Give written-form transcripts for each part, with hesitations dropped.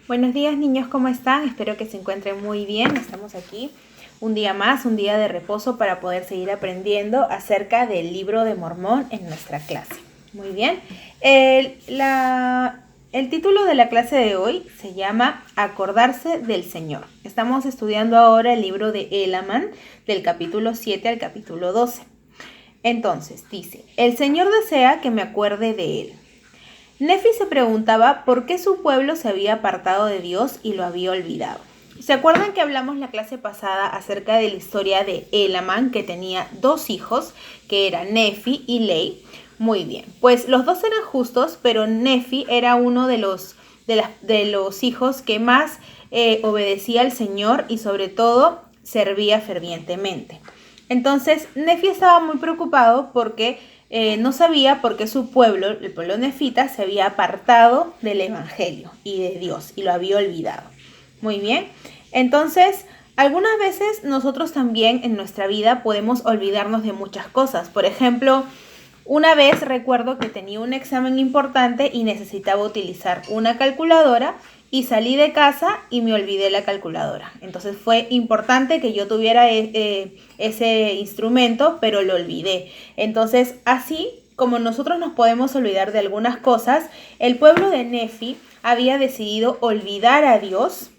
Buenos días niños, ¿cómo están? Espero que se encuentren muy bien. Estamos aquí un día más, un día de reposo para poder seguir aprendiendo acerca del libro de Mormón en nuestra clase. Muy bien. El título de la clase de hoy se llama Acordarse del Señor. Estamos estudiando ahora el libro de Helaman del capítulo 7 al capítulo 12. Entonces dice, el Señor desea que me acuerde de Él. Nefi se preguntaba por qué su pueblo se había apartado de Dios y lo había olvidado. ¿Se acuerdan que hablamos la clase pasada acerca de la historia de Helaman, que tenía dos hijos, que eran Nefi y Lei? Muy bien, pues los dos eran justos, pero Nefi era uno de los hijos que más obedecía al Señor y sobre todo servía fervientemente. Entonces Nefi estaba muy preocupado porque no sabía por qué su pueblo, el pueblo nefita, se había apartado del evangelio y de Dios y lo había olvidado. Muy bien, entonces algunas veces nosotros también en nuestra vida podemos olvidarnos de muchas cosas. Por ejemplo, una vez recuerdo que tenía un examen importante y necesitaba utilizar una calculadora y salí de casa y me olvidé la calculadora. Entonces fue importante que yo tuviera ese instrumento, pero lo olvidé. Entonces, así como nosotros nos podemos olvidar de algunas cosas, el pueblo de Nefi había decidido olvidar a Dios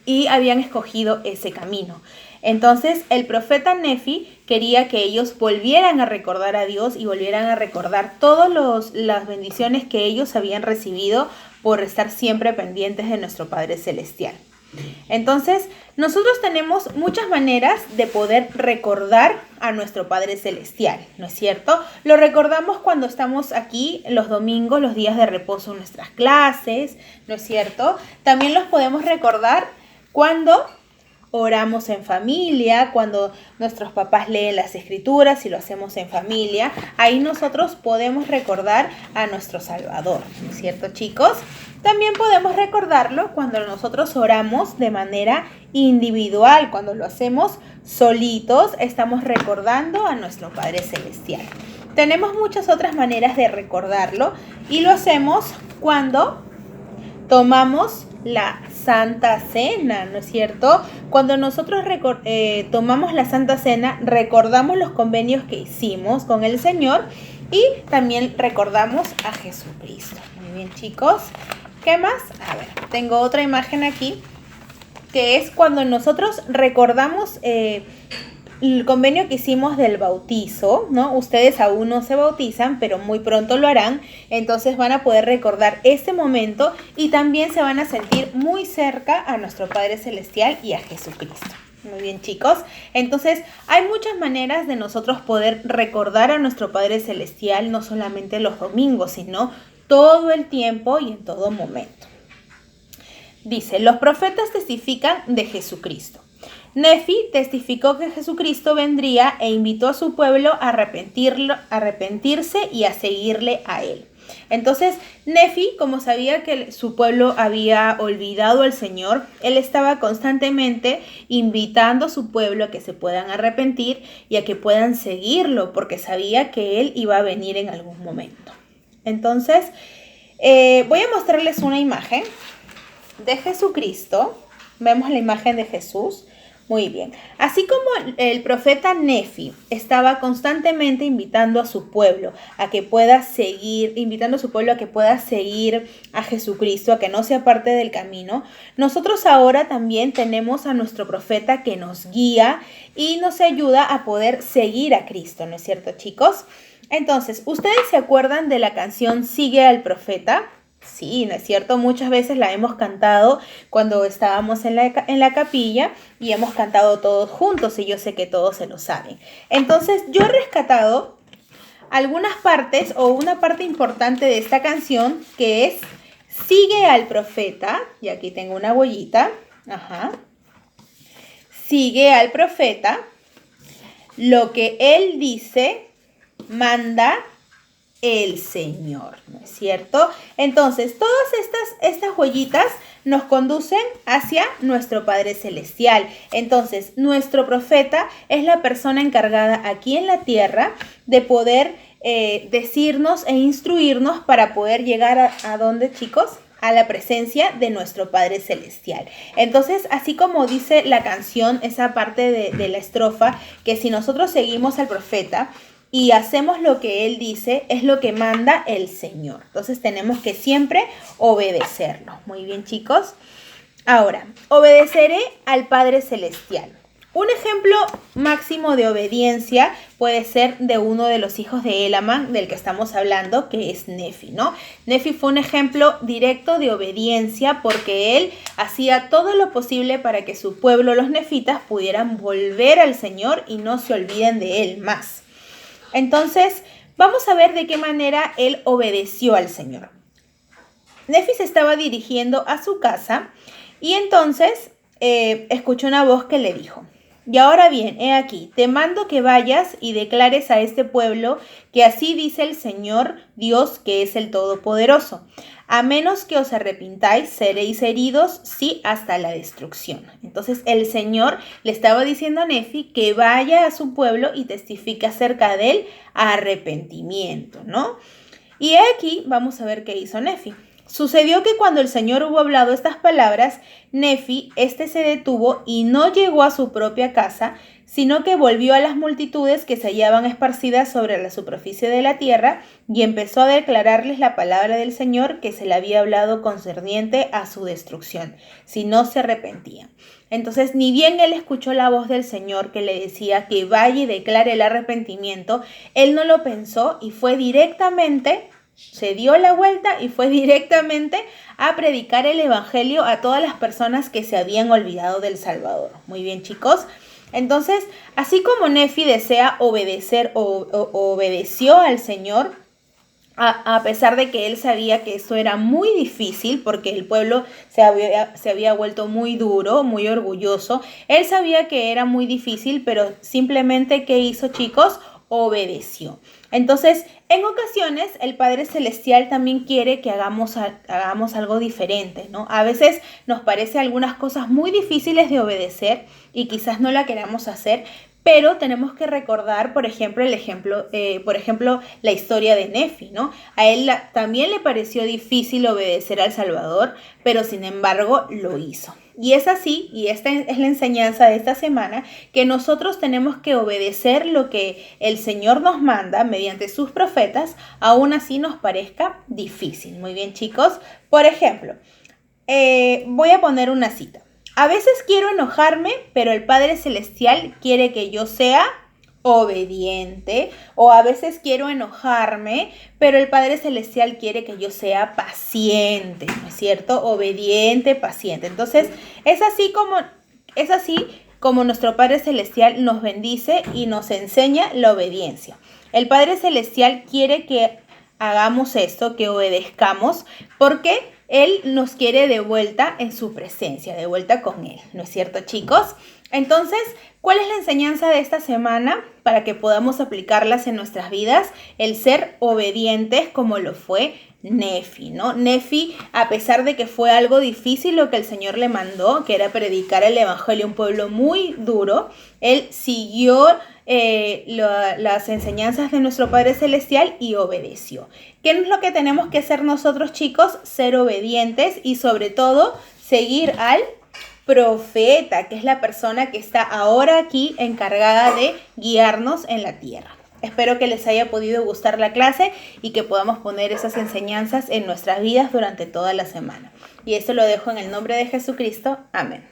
y habían escogido ese camino. Entonces el profeta Nefi quería que ellos volvieran a recordar a Dios y volvieran a recordar todas las bendiciones que ellos habían recibido por estar siempre pendientes de nuestro Padre Celestial. Entonces, nosotros tenemos muchas maneras de poder recordar a nuestro Padre Celestial, ¿no es cierto? Lo recordamos cuando estamos aquí los domingos, los días de reposo en nuestras clases, ¿no es cierto? También los podemos recordar cuando oramos en familia, cuando nuestros papás leen las escrituras y lo hacemos en familia. Ahí nosotros podemos recordar a nuestro Salvador, ¿no es cierto, chicos? También podemos recordarlo cuando nosotros oramos de manera individual, cuando lo hacemos solitos, estamos recordando a nuestro Padre Celestial. Tenemos muchas otras maneras de recordarlo y lo hacemos cuando tomamos la Santa Cena, ¿no es cierto? Cuando nosotros tomamos la Santa Cena, recordamos los convenios que hicimos con el Señor y también recordamos a Jesucristo. Muy bien, chicos. ¿Qué más? A ver, tengo otra imagen aquí, que es cuando nosotros recordamos el convenio que hicimos del bautizo, ¿no? Ustedes aún no se bautizan, pero muy pronto lo harán. Entonces van a poder recordar este momento y también se van a sentir muy cerca a nuestro Padre Celestial y a Jesucristo. Muy bien, chicos. Entonces, hay muchas maneras de nosotros poder recordar a nuestro Padre Celestial, no solamente los domingos, sino todo el tiempo y en todo momento. Dice, los profetas testifican de Jesucristo. Nefi testificó que Jesucristo vendría e invitó a su pueblo a arrepentirse y a seguirle a él. Entonces, Nefi, como sabía que su pueblo había olvidado al Señor, él estaba constantemente invitando a su pueblo a que se puedan arrepentir y a que puedan seguirlo, porque sabía que él iba a venir en algún momento. Entonces, voy a mostrarles una imagen de Jesucristo. Vemos la imagen de Jesús. Muy bien. Así como el profeta Nefi estaba constantemente invitando a su pueblo a que pueda seguir, a Jesucristo, a que no se aparte del camino, nosotros ahora también tenemos a nuestro profeta que nos guía y nos ayuda a poder seguir a Cristo, ¿no es cierto, chicos? Entonces, ¿ustedes se acuerdan de la canción Sigue al Profeta? Sí, ¿no es cierto? Muchas veces la hemos cantado cuando estábamos en la capilla y hemos cantado todos juntos y yo sé que todos se lo saben. Entonces, yo he rescatado algunas partes o una parte importante de esta canción que es Sigue al Profeta, y aquí tengo una huellita, sigue al profeta, lo que él dice, manda el Señor, ¿no es cierto? Entonces, todas estas huellitas nos conducen hacia nuestro Padre Celestial. Entonces, nuestro profeta es la persona encargada aquí en la tierra de poder decirnos e instruirnos para poder llegar ¿a dónde, chicos? a la presencia de nuestro Padre Celestial. Entonces, así como dice la canción, esa parte de la estrofa, que si nosotros seguimos al profeta y hacemos lo que él dice, es lo que manda el Señor. Entonces, tenemos que siempre obedecerlo. Muy bien, chicos. Ahora, obedeceré al Padre Celestial. Un ejemplo máximo de obediencia puede ser de uno de los hijos de Elaman, del que estamos hablando, que es Nefi, ¿no? Nefi fue un ejemplo directo de obediencia porque él hacía todo lo posible para que su pueblo, los nefitas, pudieran volver al Señor y no se olviden de él más. Entonces, vamos a ver de qué manera él obedeció al Señor. Nefi se estaba dirigiendo a su casa y entonces escuchó una voz que le dijo: y ahora bien, he aquí, te mando que vayas y declares a este pueblo que así dice el Señor Dios, que es el Todopoderoso. A menos que os arrepintáis, seréis heridos, sí, hasta la destrucción. Entonces el Señor le estaba diciendo a Nefi que vaya a su pueblo y testifique acerca del arrepentimiento, ¿no? Y aquí vamos a ver qué hizo Nefi. Sucedió que cuando el Señor hubo hablado estas palabras, Nefi, se detuvo y no llegó a su propia casa, sino que volvió a las multitudes que se hallaban esparcidas sobre la superficie de la tierra y empezó a declararles la palabra del Señor que se le había hablado concerniente a su destrucción, si no se arrepentían. Entonces, ni bien él escuchó la voz del Señor que le decía que vaya y declare el arrepentimiento, él no lo pensó y fue directamente... Se dio la vuelta y fue directamente a predicar el evangelio a todas las personas que se habían olvidado del Salvador. Muy bien, chicos. Entonces, así como Nefi desea obedecer o obedeció al Señor, a pesar de que él sabía que eso era muy difícil porque el pueblo se había vuelto muy duro, muy orgulloso. Él sabía que era muy difícil, pero simplemente, ¿qué hizo, chicos? Obedeció. Entonces, en ocasiones, el Padre Celestial también quiere que hagamos algo diferente, ¿no? A veces nos parece algunas cosas muy difíciles de obedecer y quizás no la queramos hacer, pero tenemos que recordar, por ejemplo, la historia de Nefi, ¿no? A él también le pareció difícil obedecer al Salvador, pero sin embargo lo hizo. Y es así, y esta es la enseñanza de esta semana, que nosotros tenemos que obedecer lo que el Señor nos manda mediante sus profetas, aún así nos parezca difícil. Muy bien, chicos. Por ejemplo, voy a poner una cita. A veces quiero enojarme, pero el Padre Celestial quiere que yo sea obediente. O a veces quiero enojarme, pero el Padre Celestial quiere que yo sea paciente, ¿no es cierto? Obediente, paciente. Entonces, es así como nuestro Padre Celestial nos bendice y nos enseña la obediencia. El Padre Celestial quiere que hagamos esto, que obedezcamos, porque Él nos quiere de vuelta en su presencia, de vuelta con Él, ¿no es cierto, chicos? Entonces, ¿cuál es la enseñanza de esta semana para que podamos aplicarlas en nuestras vidas? El ser obedientes como lo fue Nefi, ¿no? Nefi, a pesar de que fue algo difícil lo que el Señor le mandó, que era predicar el evangelio a un pueblo muy duro, él siguió las enseñanzas de nuestro Padre Celestial y obedeció. ¿Qué es lo que tenemos que hacer nosotros, chicos? Ser obedientes y sobre todo seguir al profeta, que es la persona que está ahora aquí encargada de guiarnos en la tierra. Espero que les haya podido gustar la clase y que podamos poner esas enseñanzas en nuestras vidas durante toda la semana. Y esto lo dejo en el nombre de Jesucristo. Amén.